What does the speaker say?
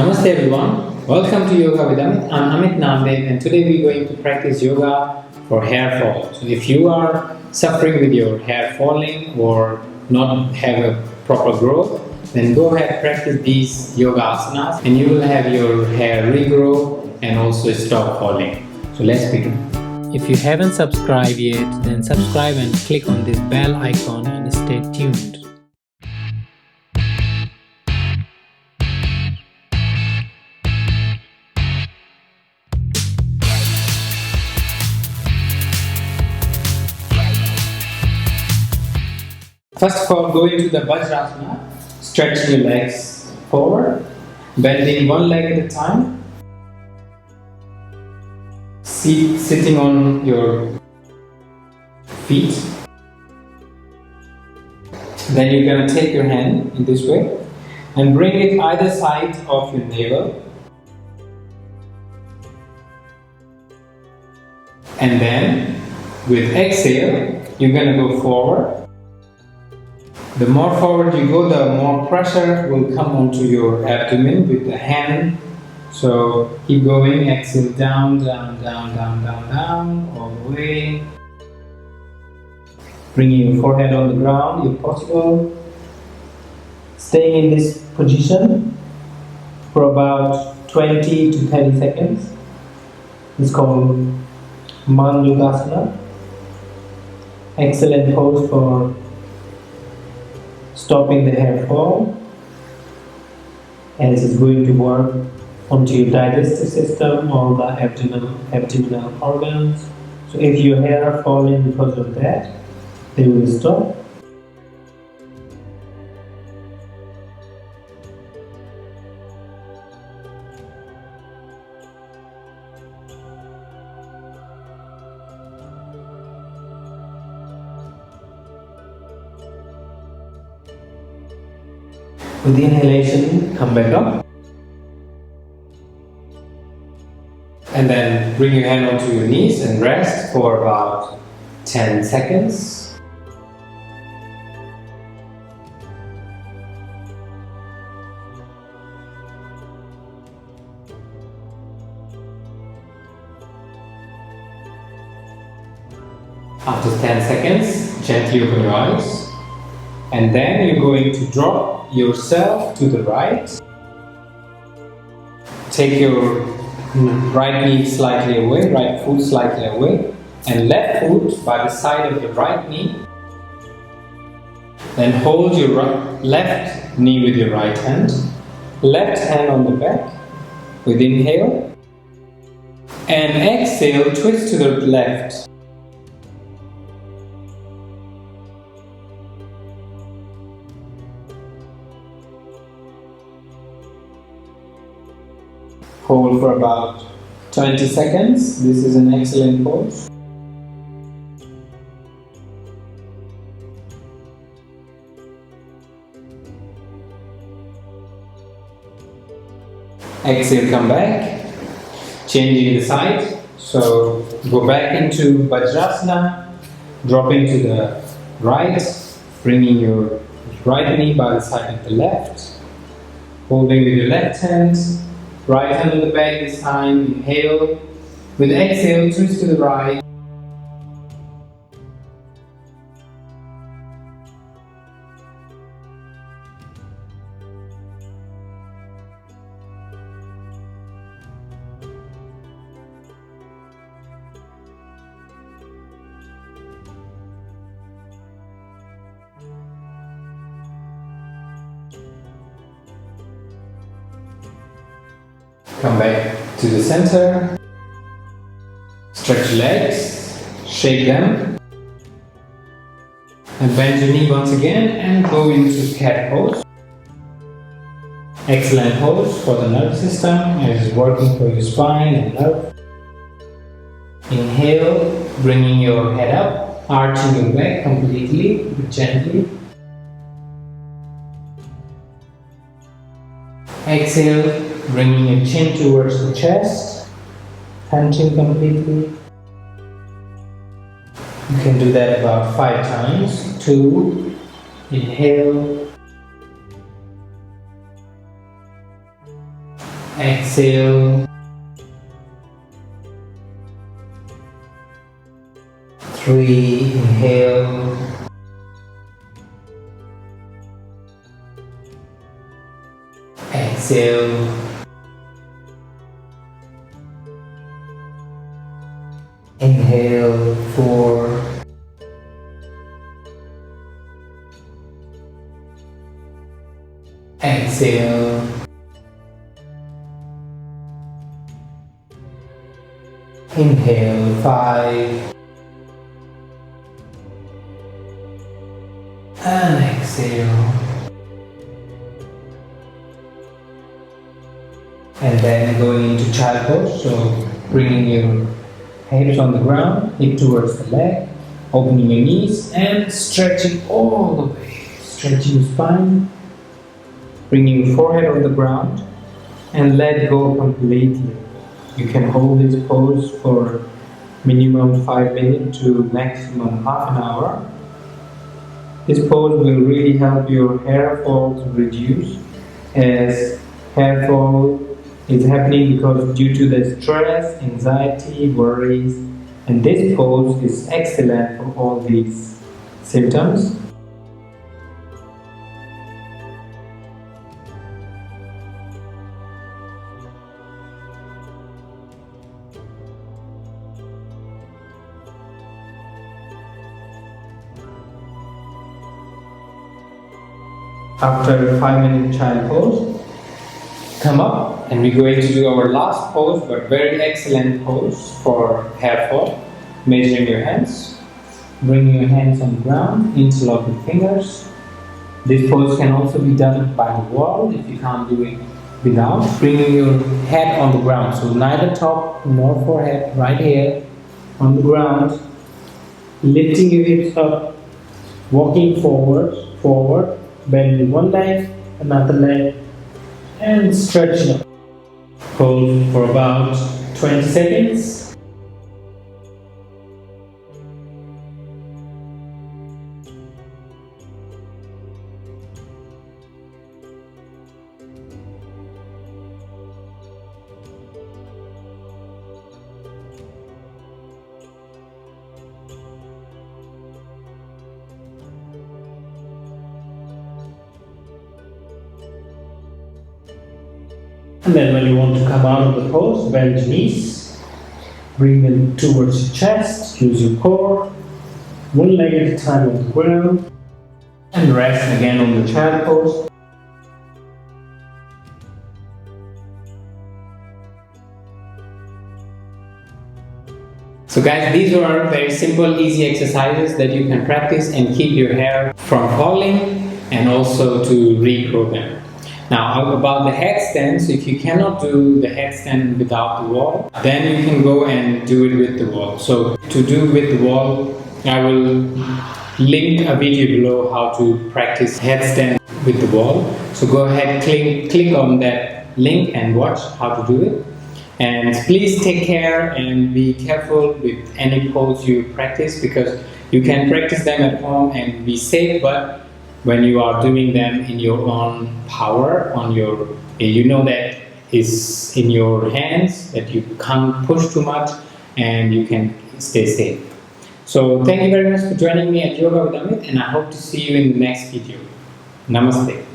Namaste everyone, welcome to Yoga with Amit. I'm Amit Namdev and today we're going to practice yoga for hair fall. So if you are suffering with your hair falling or not have a proper growth, then go ahead practice these yoga asanas and you will have your hair regrow and also stop falling. So let's begin. If you haven't subscribed yet, then subscribe and click on this bell icon and stay tuned. First of all, go into the Vajrasana, stretching your legs forward, bending one leg at a time, sitting on your feet. Then you're going to take your hand in this way and bring it either side of your navel. And then, with exhale, you're going to go forward. The more forward you go, the more pressure will come onto your abdomen with the hand. So keep going, exhale down, down, down, down, down, down, all the way. Bringing your forehead on the ground if possible. Staying in this position for about 20 to 30 seconds. It's called Manjugasana. Excellent pose for stopping the hair fall, and it is going to work onto your digestive system or the abdominal organs. So if your hair are falling because of that, they will stop. With the inhalation, come back up. And then bring your hand onto your knees and rest for about 10 seconds. After 10 seconds, gently open your eyes. And then you're going to drop yourself to the right. Take your right knee slightly away, right foot slightly away, and left foot by the side of your right knee. Then hold your left knee with your right hand, left hand on the back with inhale, and exhale, twist to the left. Hold for about 20 seconds. This is an excellent pose. Exhale, come back. Changing the side. So go back into Vajrasana. Drop into the right. Bringing your right knee by the side of the left. Holding with your left hand. Right hand on the back this time, inhale. With exhale, twist to the right. Come back to the center, stretch legs, shake them, and bend your knee once again and go into cat pose. Excellent pose for the nervous system, it is working for your spine and nerve. Inhale, bringing your head up, arching your back completely, but gently. Exhale, bringing your chin towards the chest, hunching completely. You can do that about 5 times. 2, inhale, exhale, 3, inhale, exhale, inhale, 4, exhale, inhale, 5, and exhale, and then going into child pose. So bringing your hips on the ground, hip towards the leg, opening your knees and stretching all the way, stretching your spine, bringing your forehead on the ground and let go completely. You can hold this pose for minimum 5 minutes to maximum half an hour. This pose will really help your hair fall to reduce, as hair fall is happening because due to the stress, anxiety, worries, and this pose is excellent for all these symptoms. After 5-minute child pose, come up and we're going to do our last pose, but very excellent pose for hair fall. Measuring your hands, bringing your hands on the ground, interlock your fingers. This pose can also be done by the wall if you can't do it without. Bringing your head on the ground, so neither top nor forehead, right here on the ground. Lifting your hips up, walking forward, bending one leg, another leg, and stretching up. Hold for about 20 seconds. And then when you want to come out of the pose, bend your knees, bring them towards your chest, use your core, one leg at a time on the ground, and rest again on the child pose. So guys, these are very simple, easy exercises that you can practice and keep your hair from falling and also to regrow them. Now about the headstand, so if you cannot do the headstand without the wall, then you can go and do it with the wall. So to do with the wall, I will link a video below how to practice headstand with the wall. So go ahead, click on that link and watch how to do it. And please take care and be careful with any pose you practice, because you can practice them at home and be safe, but when you are doing them in your own power, you know that is in your hands, that you can't push too much and you can stay safe. So thank you very much for joining me at Yoga with Amit, and I hope to see you in the next video. Namaste.